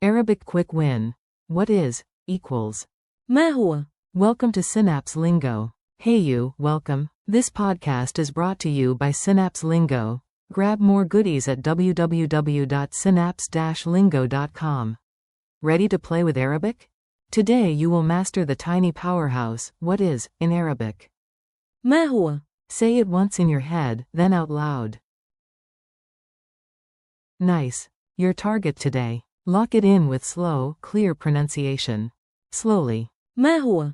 Arabic quick win. What is, equals. ما هو؟ Welcome to Synapse Lingo. Hey you, welcome. This podcast is brought to you by Synapse Lingo. Grab more goodies at www.synapse-lingo.com. Ready to play with Arabic? Today you will master the tiny powerhouse, what is, in Arabic. ما هو؟ Say it once in your head, then out loud. Nice. Your target today. Lock it in with slow, clear pronunciation. Slowly. ما هو؟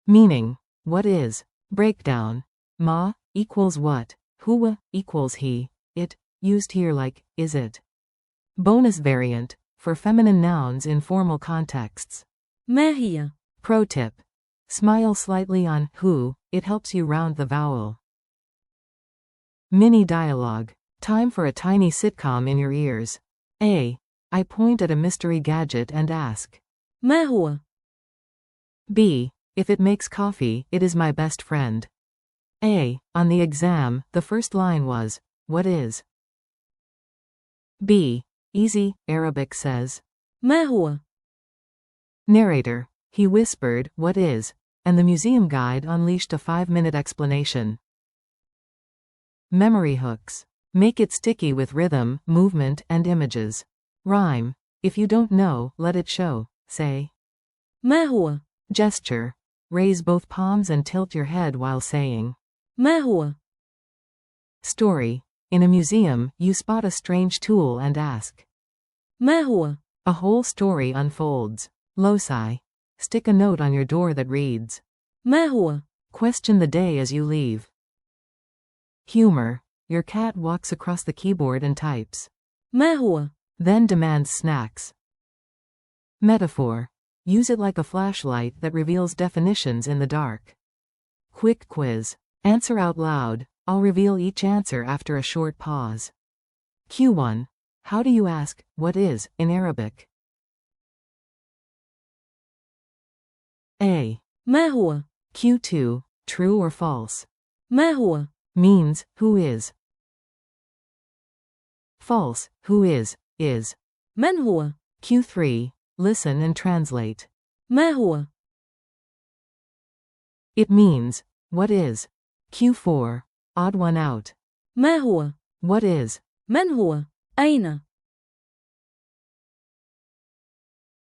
Meaning. What is. Breakdown. Ma equals what. Huwa equals he, it, used here like, is it. Bonus variant. For feminine nouns in formal contexts. ما هي؟ Pro tip. Smile slightly on who, it helps you round the vowel. Mini dialogue. Time for a tiny sitcom in your ears. A. I point at a mystery gadget and ask. ما هو؟ B. If it makes coffee, it is my best friend. A. On the exam, the first line was, what is? B. Easy, Arabic says. ما هو؟ Narrator. He whispered, what is, and the museum guide unleashed a 5-minute explanation. Memory hooks. Make it sticky with rhythm, movement, and images. Rhyme. If you don't know, let it show. Say. ما هو؟ Gesture. Raise both palms and tilt your head while saying. ما هو؟ Story. In a museum, you spot a strange tool and ask. ما هو؟ A whole story unfolds. Loci. Stick a note on your door that reads. ما هو؟ Question the day as you leave. Humor. Your cat walks across the keyboard and types. ما هو؟ Then demands snacks. Metaphor. Use it like a flashlight that reveals definitions in the dark. Quick quiz. Answer out loud. I'll reveal each answer after a short pause. Q1. How do you ask, what is, in Arabic? A. ما هو؟ Q2. True or false? ما هو؟ Means, who is. False, who is. من هو؟ Q3. Listen and translate. ما هو؟ It means, what is. Q4. Odd one out. ما هو؟ What is. من هو؟ أين؟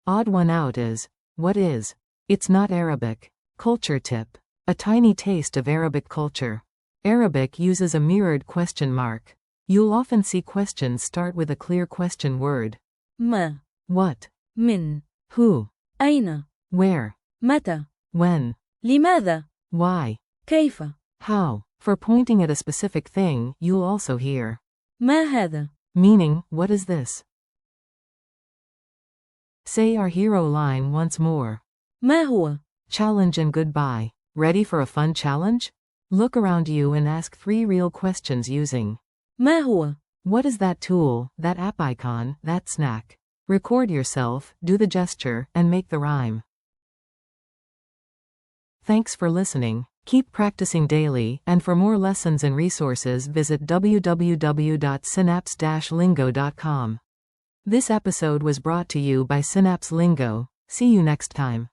Odd one out is, what is. It's not Arabic. Culture tip. A tiny taste of Arabic culture. Arabic uses a mirrored question mark. You'll often see questions start with a clear question word. ما. What? من. Who? أين. Where? متى. When? لماذا. Why? كيف. How? For pointing at a specific thing, you'll also hear. ما هذا. Meaning, what is this? Say our hero line once more. ما هو؟ Challenge and goodbye. Ready for a fun challenge? Look around you and ask 3 real questions using. ما هو؟ What is that tool, that app icon, that snack? Record yourself, do the gesture, and make the rhyme. Thanks for listening. Keep practicing daily, and for more lessons and resources visit www.synapse-lingo.com. This episode was brought to you by Synapse Lingo. See you next time.